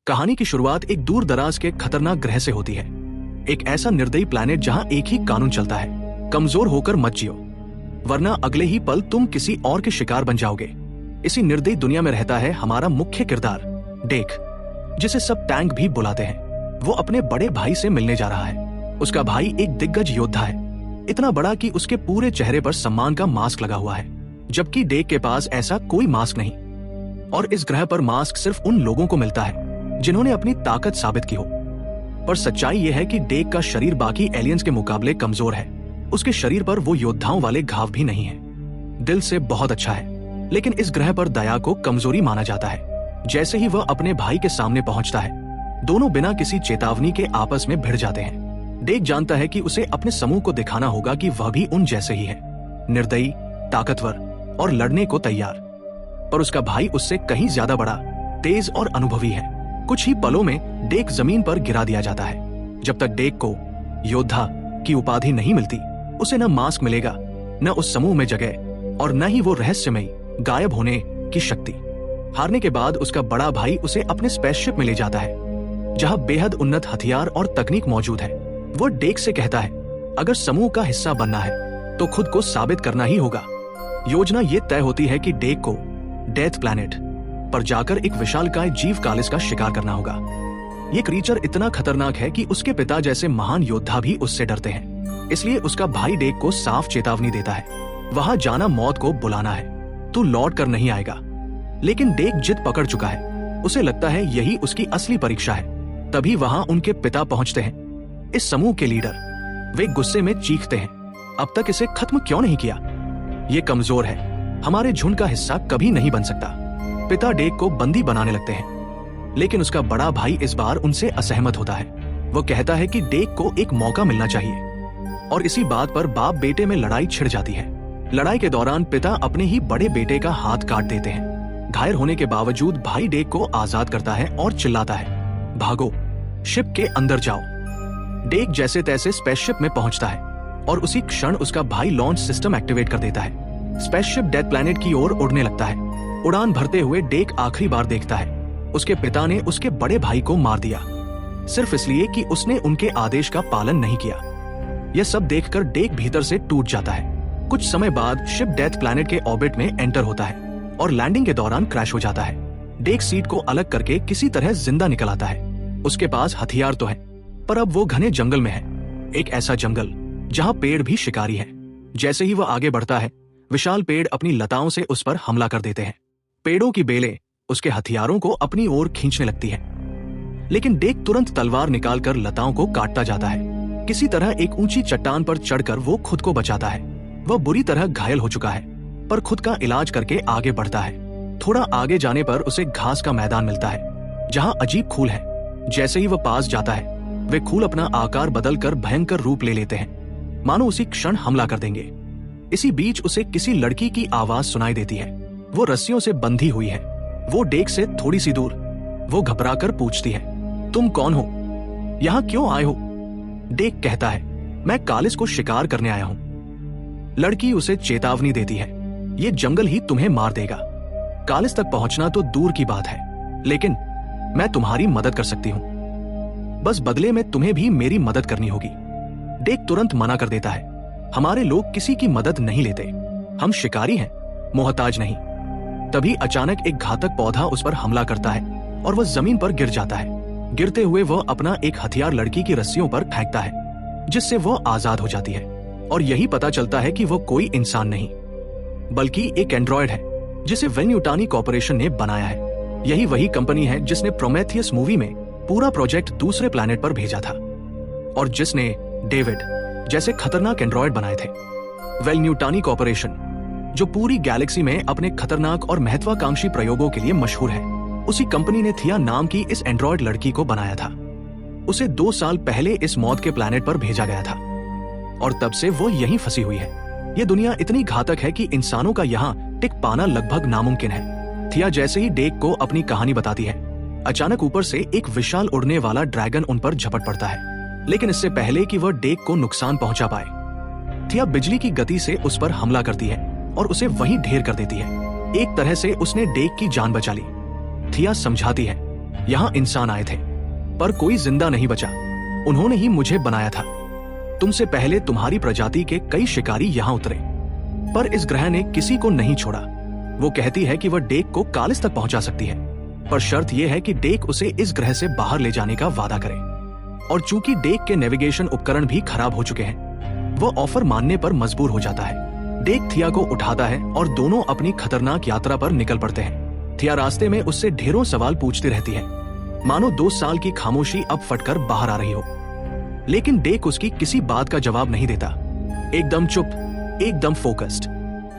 कहानी की शुरुआत एक दूर दराज के खतरनाक ग्रह से होती है। एक ऐसा निर्दयी प्लैनेट जहां एक ही कानून चलता है, कमजोर होकर मत जियो, वरना अगले ही पल तुम किसी और के शिकार बन जाओगे। इसी निर्दयी दुनिया में रहता है हमारा मुख्य किरदार डेक, जिसे सब टैंक भी बुलाते हैं। वो अपने बड़े भाई से मिलने जा रहा है। उसका भाई एक दिग्गज योद्धा है, इतना बड़ा कि उसके पूरे चेहरे पर सम्मान का मास्क लगा हुआ है, जबकि डेक के पास ऐसा कोई मास्क नहीं। और इस ग्रह पर मास्क सिर्फ उन लोगों को मिलता है जिन्होंने अपनी ताकत साबित की हो। पर सच्चाई यह है कि डेक का शरीर बाकी एलियंस के मुकाबले कमजोर है। उसके शरीर पर वो योद्धाओं वाले घाव भी नहीं है। दिल से बहुत अच्छा है, लेकिन इस ग्रह पर दया को कमजोरी माना जाता है। जैसे ही वह अपने भाई के सामने पहुंचता है, दोनों बिना किसी चेतावनी के आपस में भिड़ जाते हैं। डेक जानता है कि उसे अपने समूह को दिखाना होगा कि वह भी उन जैसे ही है, निर्दयी, ताकतवर और लड़ने को तैयार। पर उसका भाई उससे कहीं ज्यादा बड़ा, तेज और अनुभवी है। कुछ ही पलों में डेक जमीन पर गिरा दिया जाता है। जब तक डेक को योद्धा की उपाधि नहीं मिलती, उसे न मास्क मिलेगा, न उस समूह में जगह, और न ही वो रहस्यमयी गायब होने की शक्ति। हारने के बाद उसका बड़ा भाई उसे अपने स्पेसशिप में ले जाता है, जहां बेहद उन्नत हथियार और तकनीक मौजूद है। वो डेक से कहता है, अगर समूह का हिस्सा बनना है तो खुद को साबित करना ही होगा। योजना ये तय होती है कि डेक को डेथ प्लैनेट पर जाकर एक विशालकाय जीव कालिस का शिकार करना होगा। ये क्रीचर इतना खतरनाक है कि उसके पिता जैसे महान योद्धा भी उससे डरते हैं। इसलिए उसका भाई डेक को साफ चेतावनी देता है, वहां जाना मौत को बुलाना है, तू लौट कर नहीं आएगा। लेकिन डेक जिद पकड़ चुका है। उसे लगता है यही उसकी असली परीक्षा है। तभी वहां उनके पिता पहुंचते हैं, इस समूह के लीडर। वे गुस्से में चीखते हैं, अब तक इसे खत्म क्यों नहीं किया? ये कमजोर है, हमारे झुंड का हिस्सा कभी नहीं बन सकता। पिता डेक को बंदी बनाने लगते हैं, लेकिन उसका बड़ा भाई इस बार उनसे असहमत होता है। वो कहता है कि डेक को एक मौका मिलना चाहिए। और इसी बात पर बाप बेटे में लड़ाई छिड़ जाती है। लड़ाई के दौरान पिता अपने ही बड़े बेटे का हाथ काट देते हैं। घायल होने के बावजूद भाई डेक को आजाद करता है और चिल्लाता है, भागो, शिप के अंदर जाओ। डेक जैसे तैसे स्पेसशिप में पहुंचता है और उसी क्षण उसका भाई लॉन्च सिस्टम एक्टिवेट कर देता है। स्पेसशिप डेथ प्लैनेट की ओर उड़ने लगता है। उड़ान भरते हुए डेक आखिरी बार देखता है, उसके पिता ने उसके बड़े भाई को मार दिया, सिर्फ इसलिए कि उसने उनके आदेश का पालन नहीं किया। यह सब देखकर डेक भीतर से टूट जाता है। कुछ समय बाद शिप डेथ प्लैनेट के ऑर्बिट में एंटर होता है और लैंडिंग के दौरान क्रैश हो जाता है। डेक सीट को अलग करके किसी तरह जिंदा निकल आता है। उसके पास हथियार तो है, पर अब वो घने जंगल में है। एक ऐसा जंगल जहाँ पेड़ भी शिकारी है। जैसे ही वह आगे बढ़ता है, विशाल पेड़ अपनी लताओं से उस पर हमला कर देते हैं। पेड़ों की बेलें उसके हथियारों को अपनी ओर खींचने लगती है, लेकिन डेक तुरंत तलवार निकालकर लताओं को काटता जाता है। किसी तरह एक ऊंची चट्टान पर चढ़कर वो खुद को बचाता है। वह बुरी तरह घायल हो चुका है, पर खुद का इलाज करके आगे बढ़ता है। थोड़ा आगे जाने पर उसे घास का मैदान मिलता है, जहां अजीब खूल है। जैसे ही वह पास जाता है, वे खूल अपना आकार बदलकर भयंकर रूप ले लेते हैं, मानो उसी क्षण हमला कर देंगे। इसी बीच उसे किसी लड़की की आवाज सुनाई देती है। वो रस्सियों से बंधी हुई है। वो डेक से थोड़ी सी दूर। वो घबराकर पूछती है, तुम कौन हो? यहाँ क्यों आए हो? डेक कहता है, मैं कालिस को शिकार करने आया हूँ। लड़की उसे चेतावनी देती है, ये जंगल ही तुम्हें मार देगा। कालिस तक पहुंचना तो दूर की बात है, लेकिन मैं तुम्हारी मदद कर सकती हूँ। बस बदले में तुम्हें भी मेरी मदद करनी होगी। डेक तुरंत मना कर देता है, हमारे लोग किसी की मदद नहीं लेते, हम शिकारी हैं, मोहताज नहीं। तभी अचानक एक घातक पौधा उस पर हमला करता है और वह जमीन पर गिर जाता है। गिरते हुए वह अपना एक हथियार लड़की की रस्सियों पर फेंकता है, जिससे वह आजाद हो जाती है। और यही पता चलता है कि वह कोई इंसान नहीं, बल्कि एक एंड्रॉयड है, जिसे वेन्यूटानी कॉर्पोरेशन ने बनाया है। यही वही कंपनी है जिसने प्रोमेथियस मूवी में पूरा प्रोजेक्ट दूसरे प्लैनेट पर भेजा था, और जिसने डेविड जैसे खतरनाक एंड्रॉयड बनाए थे। वेन्यूटानी कॉर्पोरेशन, जो पूरी गैलेक्सी में अपने खतरनाक और महत्वाकांक्षी प्रयोगों के लिए मशहूर है, उसी कंपनी ने थिया नाम की इस एंड्रॉयड लड़की को बनाया था। उसे 2 साल पहले इस मौत के प्लैनेट पर भेजा गया था, और तब से वो यहीं फंसी हुई है। ये दुनिया इतनी घातक है कि इंसानों का यहाँ टिक पाना लगभग नामुमकिन है। थिया जैसे ही डेक को अपनी कहानी बताती है, अचानक ऊपर से एक विशाल उड़ने वाला ड्रैगन उन पर झपट पड़ता है। लेकिन इससे पहले कि वह डेक को नुकसान पहुंचा पाए, थिया बिजली की गति से उस पर हमला करती है और उसे वहीं ढेर कर देती है। एक तरह से उसने डेक की जान बचा ली। थिया समझाती है, यहाँ इंसान आए थे, पर कोई जिंदा नहीं बचा। उन्होंने ही मुझे बनाया था। तुमसे पहले तुम्हारी प्रजाति के कई शिकारी यहाँ उतरे, पर इस ग्रह ने किसी को नहीं छोड़ा। वो कहती है कि वह डेक को कालिस तक पहुंचा सकती है, पर शर्त यह है कि डेक उसे इस ग्रह से बाहर ले जाने का वादा करे। और चूंकि डेक के नेविगेशन उपकरण भी खराब हो चुके हैं, वो ऑफर मानने पर मजबूर हो जाता है। डेक थिया को उठाता है और दोनों अपनी खतरनाक यात्रा पर निकल पड़ते हैं। थिया रास्ते में उससे ढेरों सवाल पूछती रहती है, मानो 2 साल की खामोशी अब फटकर बाहर आ रही हो। लेकिन डेक उसकी किसी बात का जवाब नहीं देता। एकदम चुप, एकदम फोकस्ड।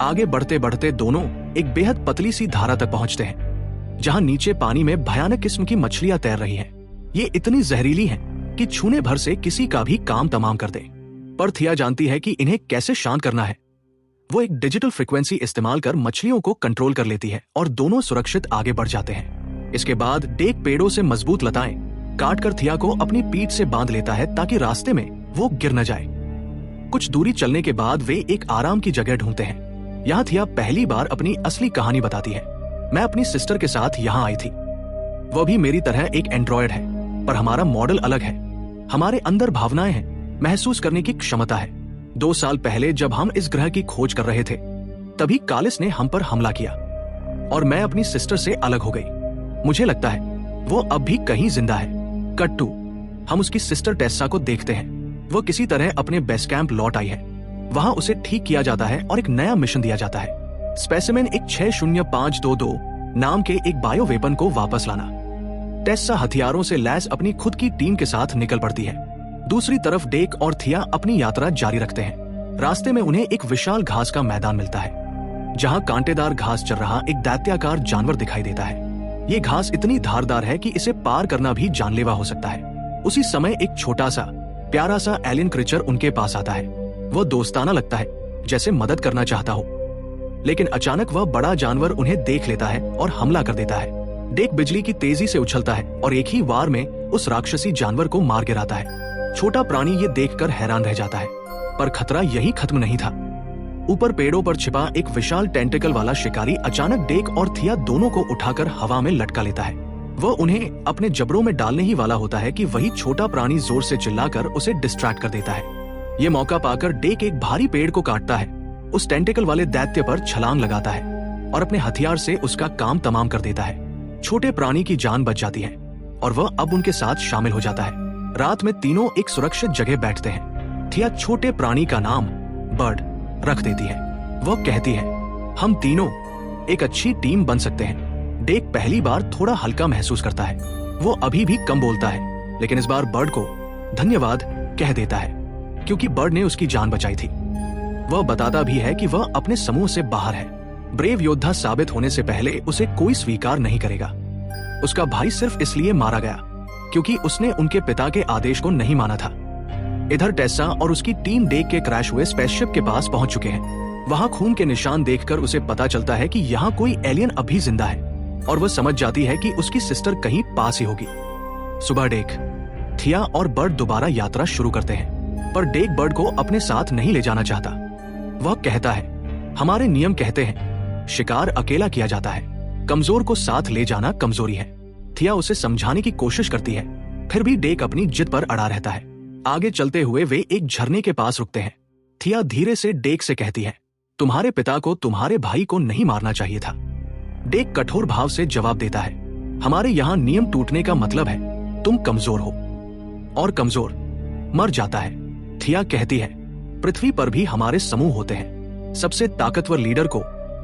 आगे बढ़ते बढ़ते दोनों एक बेहद पतली सी धारा तक पहुंचते हैं, जहां नीचे पानी में भयानक किस्म की मछलियां तैर रही हैं। ये इतनी जहरीली हैं कि छूने भर से किसी का भी काम तमाम कर दे। पर थिया जानती है कि इन्हें कैसे शांत करना है। वो एक डिजिटल फ्रीक्वेंसी इस्तेमाल कर मछलियों को कंट्रोल कर लेती है और दोनों सुरक्षित आगे बढ़ जाते हैं। इसके बाद डेक पेड़ों से मजबूत लताएं काटकर थिया को अपनी पीठ से बांध लेता है ताकि रास्ते में वो गिर न जाए। कुछ दूरी चलने के बाद वे एक आराम की जगह ढूंढते हैं। यहाँ थिया पहली बार अपनी असली कहानी बताती है। मैं अपनी सिस्टर के साथ यहाँ आई थी। वह भी मेरी तरह एक एंड्रॉयड है, पर हमारा मॉडल अलग है। हमारे अंदर भावनाएं हैं, महसूस करने की क्षमता है। 2 साल पहले जब हम इस ग्रह की खोज कर रहे थे, तभी कालिस ने हम पर हमला किया और मैं अपनी सिस्टर से अलग हो गई। मुझे लगता है वो अब भी कहीं जिंदा है। कट टू, हम उसकी सिस्टर टेस्सा को देखते हैं। वो किसी तरह अपने बेस कैंप लौट आई है। वहां उसे ठीक किया जाता है और एक नया मिशन दिया जाता है। स्पेसिमेन एक 60522 नाम के एक बायो वेपन को वापस लाना। टेस्सा हथियारों से लैस अपनी खुद की टीम के साथ निकल पड़ती है। दूसरी तरफ डेक और थिया अपनी यात्रा जारी रखते हैं। रास्ते में उन्हें एक विशाल घास का मैदान मिलता है, जहां कांटेदार घास चर रहा एक दैत्याकार जानवर दिखाई देता है। ये घास इतनी धारदार है कि इसे पार करना भी जानलेवा हो सकता है। उसी समय एक छोटा सा प्यारा सा एलियन क्रीचर उनके पास आता है। वह दोस्ताना लगता है, जैसे मदद करना चाहता हो, लेकिन अचानक वह बड़ा जानवर उन्हें देख लेता है और हमला कर देता है। डेक बिजली की तेजी से उछलता है और एक ही वार में उस राक्षसी जानवर को मार गिराता है। छोटा प्राणी ये देखकर हैरान रह जाता है, पर खतरा यही खत्म नहीं था। ऊपर पेड़ों पर छिपा एक विशाल टेंटिकल वाला शिकारी अचानक डेक और थिया दोनों को उठाकर हवा में लटका लेता है। वह उन्हें अपने जबड़ों में डालने ही वाला होता है कि वही छोटा प्राणी जोर से चिल्लाकर उसे डिस्ट्रैक्ट कर देता है। ये मौका पाकर डेक एक भारी पेड़ को काटता है, उस टेंटिकल वाले दैत्य पर छलांग लगाता है और अपने हथियार से उसका काम तमाम कर देता है। छोटे प्राणी की जान बच जाती है और वह अब उनके साथ शामिल हो जाता है। रात में तीनों एक सुरक्षित जगह बैठते हैं। थिया छोटे प्राणी का नाम बर्ड रख देती है। वह कहती है, हम तीनों एक अच्छी टीम बन सकते हैं। डेक पहली बार थोड़ा हल्का महसूस करता है। वो अभी भी कम बोलता है, लेकिन इस बार बर्ड को धन्यवाद कह देता है, क्योंकि बर्ड ने उसकी जान बचाई थी। वह बताता भी है कि वह अपने समूह से बाहर है। ब्रेव योद्धा साबित होने से पहले उसे कोई स्वीकार नहीं करेगा। उसका भाई सिर्फ इसलिए मारा गया क्योंकि उसने उनके पिता के आदेश को नहीं माना था। इधर टेस्सा और उसकी टीम डेक के क्रैश हुए स्पेसशिप के पास पहुंच चुके हैं। वहां खून के निशान देखकर उसे पता चलता है कि यहाँ कोई एलियन अभी जिंदा है और वह समझ जाती है कि उसकी सिस्टर कहीं पास ही होगी। सुबह डेक, थिया और बर्ड दोबारा यात्रा शुरू करते हैं, पर डेक बर्ड को अपने साथ नहीं ले जाना चाहता। वह कहता है, हमारे नियम कहते हैं शिकार अकेला किया जाता है, कमजोर को साथ ले जाना कमजोरी है। थिया उसे समझाने की कोशिश करती है, फिर भी डेक अपनी जिद पर अड़ा रहता है। आगे चलते हुए वे एक झरने के पास रुकते हैं। थिया धीरे से डेक से कहती है, तुम्हारे पिता को तुम्हारे भाई को नहीं मारना चाहिए था। डेक कठोर भाव से जवाब देता है, हमारे यहाँ नियम टूटने का मतलब है तुम कमजोर हो, और कमजोर मर जाता है। थिया कहती है, पृथ्वी पर भी हमारे समूह होते हैं। सबसे ताकतवर लीडर को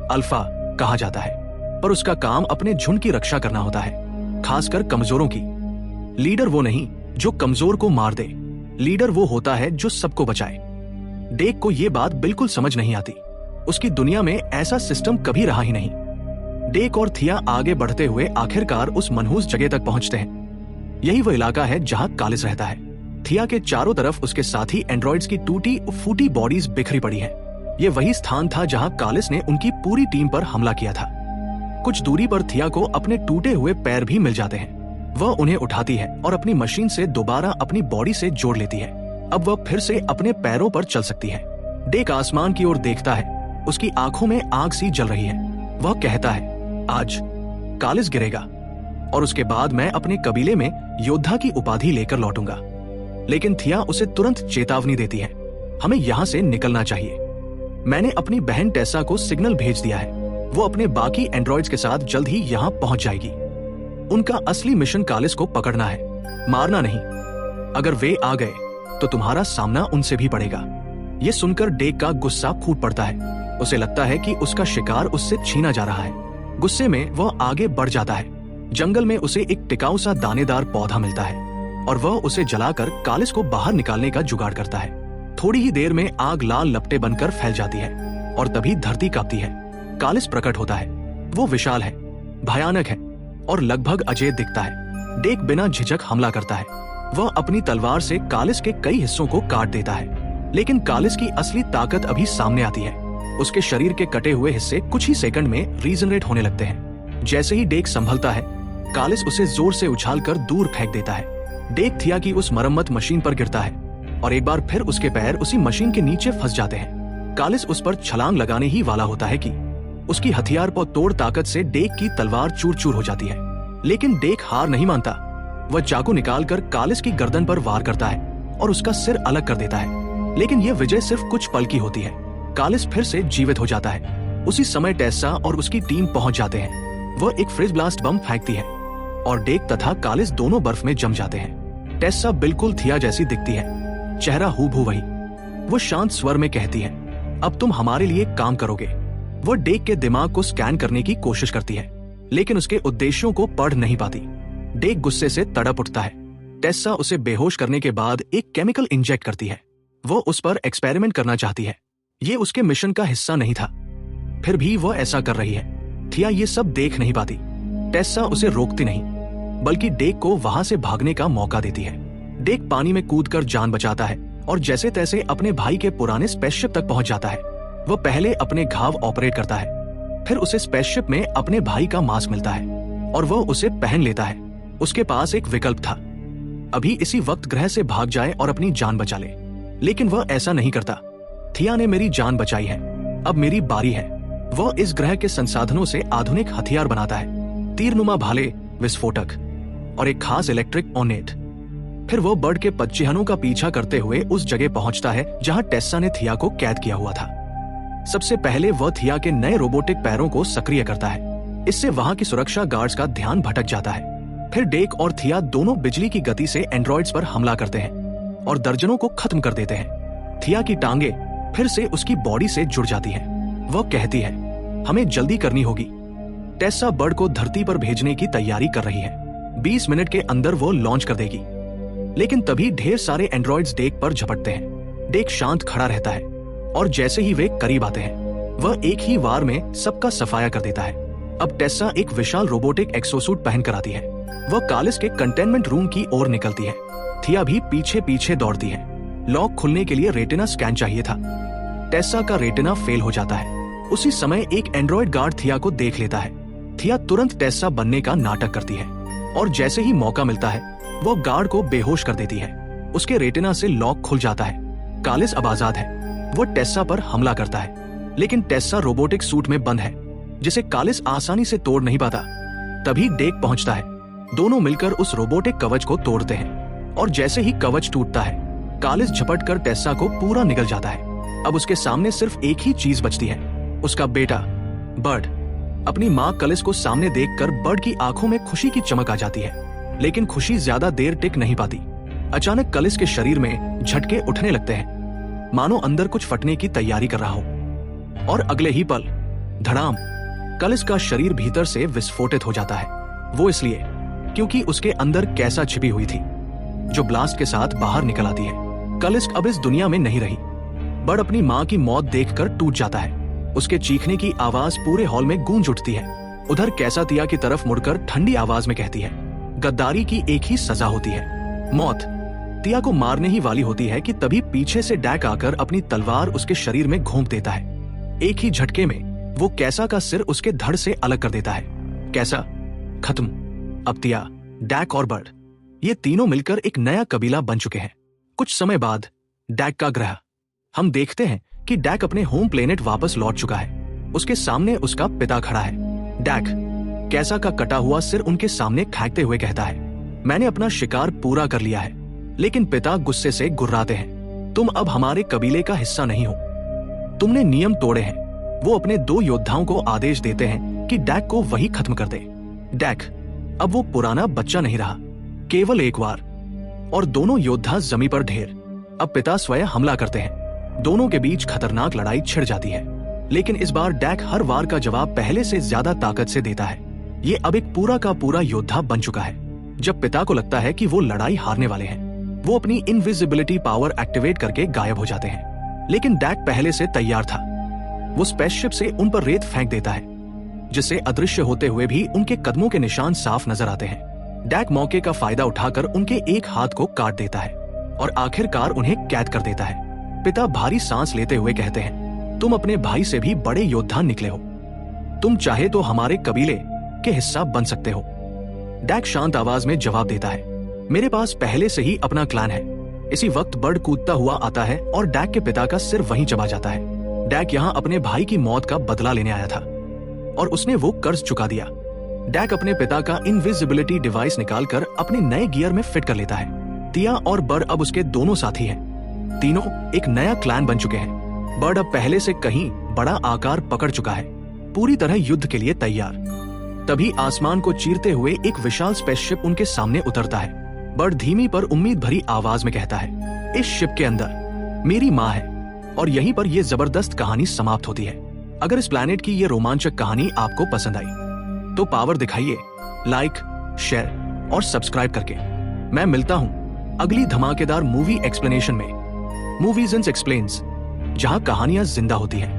अल्फा कहा जाता है, पर उसका काम अपने झुंड की रक्षा करना होता है, खासकर कमजोरों की। लीडर वो नहीं जो कमजोर को मार दे, लीडर वो होता है जो सबको बचाए। डेक को ये बात बिल्कुल समझ नहीं आती। उसकी दुनिया में ऐसा सिस्टम कभी रहा ही नहीं। डेक और थिया आगे बढ़ते हुए आखिरकार उस मनहूस जगह तक पहुंचते हैं। यही वो इलाका है जहां कालिस रहता है। थिया के चारों तरफ उसके साथी एंड्रॉइड्स की टूटी फूटी बॉडीज बिखरी पड़ी हैं। ये वही स्थान था जहां कालिस ने उनकी पूरी टीम पर हमला किया था। कुछ दूरी पर थिया को अपने टूटे हुए पैर भी मिल जाते हैं। वह उन्हें उठाती है और अपनी मशीन से दोबारा अपनी बॉडी से जोड़ लेती है। अब वह फिर से अपने पैरों पर चल सकती है। डेक आसमान की ओर देखता है, उसकी आंखों में आग सी जल रही है। वह कहता है, आज कालिस गिरेगा। और उसके बाद मैं अपने कबीले में योद्धा की उपाधि लेकर लौटूंगा। लेकिन थिया उसे तुरंत चेतावनी देती है, हमें यहाँ से निकलना चाहिए। मैंने अपनी बहन टेसा को सिग्नल भेज दिया है, वो अपने बाकी एंड्रॉइड्स के साथ जल्द ही यहाँ पहुंच जाएगी। उनका असली मिशन कालिस को पकड़ना है, मारना नहीं। अगर वे आ गए तो तुम्हारा सामना उनसे भी पड़ेगा। ये सुनकर डेक का गुस्सा फूट पड़ता है। उसे लगता है कि उसका शिकार उससे छीना जा रहा है। गुस्से में वह आगे बढ़ जाता है। जंगल में उसे एक टिकाऊ सा दानेदार पौधा मिलता है और वह उसे जलाकर कालिस को बाहर निकालने का जुगाड़ करता है। थोड़ी ही देर में आग लाल लपटे बनकर फैल जाती है और तभी धरती कांपती है। कालिस प्रकट होता है। वो विशाल है, भयानक है और लगभग अजय दिखता है। डेक बिना झिझक हमला करता है। वह अपनी तलवार से कालिस के कई हिस्सों को काट देता है। लेकिन कालिस की असली ताकत अभी सामने आती है। उसके शरीर के कटे हुए हिस्से कुछ ही सेकंड में रीजनरेट होने लगते हैं। जैसे ही डेक संभलता है, कालिस उसे जोर से उछालकर दूर फेंक देता है। डेक थिया की उस मरम्मत मशीन पर गिरता है और एक बार फिर उसके पैर उसी मशीन के नीचे फंस जाते हैं। कालिस उस पर छलांग लगाने ही वाला होता है कि उसकी हथियार पर तोड़ ताकत से डेक की तलवार चूर चूर हो जाती है। लेकिन डेक हार नहीं मानता। वह चाकू निकालकर कालिस की गर्दन पर वार करता है और उसका सिर अलग कर देता है। लेकिन यह विजय सिर्फ कुछ पल की होती है। कालिस फिर से जीवित हो जाता है। उसी समय टेसा और उसकी टीम पहुंच जाते हैं। वह एक फ्रिज ब्लास्ट बम फेंकती है और डेक तथा कालिस दोनों बर्फ में जम जाते हैं। टेसा बिल्कुल थिया जैसी दिखती है, चेहरा हूबहू वही। वो शांत स्वर में कहती है, अब तुम हमारे लिए काम करोगे। वो डेक के दिमाग को स्कैन करने की कोशिश करती है, लेकिन उसके उद्देश्यों को पढ़ नहीं पाती। डेक गुस्से से तड़प उठता है। टेसा उसे बेहोश करने के बाद एक केमिकल इंजेक्ट करती है। वो उस पर एक्सपेरिमेंट करना चाहती है। ये उसके मिशन का हिस्सा नहीं था, फिर भी वो ऐसा कर रही है। थिया ये सब देख नहीं पाती। टेसा उसे रोकती नहीं, बल्कि डेक को वहां से भागने का मौका देती है। डेक पानी में कूदकर जान बचाता है और जैसे तैसे अपने भाई के पुराने स्पेसशिप तक पहुंच जाता है। वह पहले अपने घाव ऑपरेट करता है, फिर उसे स्पेसशिप में अपने भाई का मास्क मिलता है और वह उसे पहन लेता है। उसके पास एक विकल्प था, अभी इसी वक्त ग्रह से भाग जाए और अपनी जान बचा ले, लेकिन वह ऐसा नहीं करता। थिया ने मेरी जान बचाई है, अब मेरी बारी है। वह इस ग्रह के संसाधनों से आधुनिक हथियार बनाता है, तीरनुमा भाले, विस्फोटक और एक खास इलेक्ट्रिक ओनेट। फिर वो बर्ड के पदचिह्नों का पीछा करते हुए उस जगह पहुंचता है जहां टेसा ने थिया को कैद किया हुआ था। सबसे पहले वह थिया के नए रोबोटिक पैरों को सक्रिय करता है। इससे वहां की सुरक्षा गार्ड्स का ध्यान भटक जाता है। फिर डेक और थिया दोनों बिजली की गति से एंड्रॉइड्स पर हमला करते हैं और दर्जनों को खत्म कर देते हैं। थिया की टांगे फिर से उसकी बॉडी से जुड़ जाती हैं। वह कहती है, हमें जल्दी करनी होगी। टेसा बर्ड को धरती पर भेजने की तैयारी कर रही है। 20 मिनट के अंदर वो लॉन्च कर देगी। लेकिन तभी ढेर सारे एंड्रॉइड्स डेक पर झपटते हैं। डेक शांत खड़ा रहता है और जैसे ही वे करीब आते हैं, वह एक ही वार में सबका सफाया कर देता है। अब टेसा एक विशाल रोबोटिक एक्सोसूट पहनकर आती है। वह कालिस के कंटेनमेंट रूम की ओर निकलती है। थिया भी पीछे पीछे दौड़ती है। लॉक खुलने के लिए रेटिना स्कैन चाहिए था। टेसा का रेटिना फेल हो जाता है। उसी समय एक एंड्रॉइड गार्ड थिया को देख लेता है। थिया तुरंत टेसा बनने का नाटक करती है और जैसे ही मौका मिलता है, वह गार्ड को बेहोश कर देती है। उसके रेटिना से लॉक खुल जाता है। कालिस अब आजाद है। वो टेसा पर हमला करता है, लेकिन टेसा रोबोटिक सूट में बंद है, जिसे कालिस आसानी से तोड़ नहीं पाता। तभी डेक पहुंचता है। दोनों मिलकर उस रोबोटिक कवच को तोड़ते हैं और जैसे ही कवच टूटता है, कालिस झपटकर टेसा को पूरा निगल जाता है। अब उसके सामने सिर्फ एक ही चीज बचती है, उसका बेटा बर्ड। अपनी माँ कालिस को सामने देखकर बर्ड की आंखों में खुशी की चमक आ जाती है, लेकिन खुशी ज्यादा देर टिक नहीं पाती। अचानक कालिस के शरीर में झटके उठने लगते हैं, मानो अंदर कुछ फटने की तैयारी कर रहा हो। और अगले ही पल धड़ाम, कालिस का शरीर भीतर से विस्फोटित हो जाता है। वो इसलिए क्योंकि उसके अंदर कैसा छिपी हुई थी, जो ब्लास्ट के साथ बाहर निकल आती है। कालिस अब इस दुनिया में नहीं रही। बर्ड अपनी माँ की मौत देखकर टूट जाता है। उसके चीखने की आवाज पूरे हॉल में गूंज उठती है। उधर कैसा तिया की तरफ मुड़कर ठंडी आवाज में कहती है, गद्दारी की एक ही सजा होती है, मौत। तिया को मारने ही वाली होती है कि तभी पीछे से डैक आकर अपनी तलवार उसके शरीर में घोंप देता है। एक ही झटके में वो कैसा का सिर उसके धड़ से अलग कर देता है। कैसा खत्म। अब तिया, डैक और बर्ड, ये तीनों मिलकर एक नया कबीला बन चुके हैं। कुछ समय बाद डैक का ग्रह। हम देखते हैं कि डैक अपने होम प्लेनेट वापस लौट चुका है। उसके सामने उसका पिता खड़ा है। डैक, कैसा का कटा हुआ सिर उनके सामने फेंकते हुए कहता है, मैंने अपना शिकार पूरा कर लिया है। लेकिन पिता गुस्से से गुर्राते हैं, तुम अब हमारे कबीले का हिस्सा नहीं हो, तुमने नियम तोड़े हैं। वो अपने 2 योद्धाओं को आदेश देते हैं कि डैक को वही खत्म कर दे। डैक अब वो पुराना बच्चा नहीं रहा, केवल एक वार, और दोनों योद्धा जमीन पर ढेर। अब पिता स्वयं हमला करते हैं, दोनों के बीच खतरनाक लड़ाई छिड़ जाती है। लेकिन इस बार डैक हर वार का जवाब पहले से ज्यादा ताकत से देता है। ये अब एक पूरा का पूरा योद्धा बन चुका है। जब पिता को लगता है कि वो लड़ाई हारने वाले हैं, वो अपनी इनविजिबिलिटी पावर एक्टिवेट करके गायब हो जाते हैं। लेकिन डैक पहले से तैयार था। वो स्पेसशिप से उन पर रेत फेंक देता है, जिससे अदृश्य होते हुए भी उनके कदमों के निशान साफ नजर आते हैं। डैक मौके का फायदा उठाकर उनके एक हाथ को काट देता है और आखिरकार उन्हें कैद कर देता है। पिता भारी सांस लेते हुए कहते हैं, तुम अपने भाई से भी बड़े योद्धा निकले हो, तुम चाहे तो हमारे कबीले के हिस्सा बन सकते हो। डैक शांत आवाज में जवाब देता है, मेरे पास पहले से ही अपना क्लान है। इसी वक्त बर्ड कूदता हुआ आता है और डैक के पिता का सिर वहीं चबा जाता है। डैक यहाँ अपने भाई की मौत का बदला लेने आया था और उसने वो कर्ज चुका दिया। डैक अपने पिता का इनविजिबिलिटी डिवाइस निकालकर अपने नए गियर में फिट कर लेता है। तिया और बर्ड अब उसके दोनों साथी हैं। तीनों एक नया क्लैन बन चुके हैं। बर्ड अब पहले से कहीं बड़ा आकार पकड़ चुका है, पूरी तरह युद्ध के लिए तैयार। तभी आसमान को चीरते हुए एक विशाल स्पेसशिप उनके सामने उतरता है। बर्ड धीमी पर उम्मीद भरी आवाज में कहता है, इस शिप के अंदर मेरी माँ है। और यहीं पर यह जबरदस्त कहानी समाप्त होती है। अगर इस प्लैनेट की ये रोमांचक कहानी आपको पसंद आई तो पावर दिखाइए लाइक, शेयर और सब्सक्राइब करके। मैं मिलता हूं अगली धमाकेदार मूवी एक्सप्लेनेशन में, मूवीज इन एक्सप्लेन्स, जहां कहानियां जिंदा होती हैं।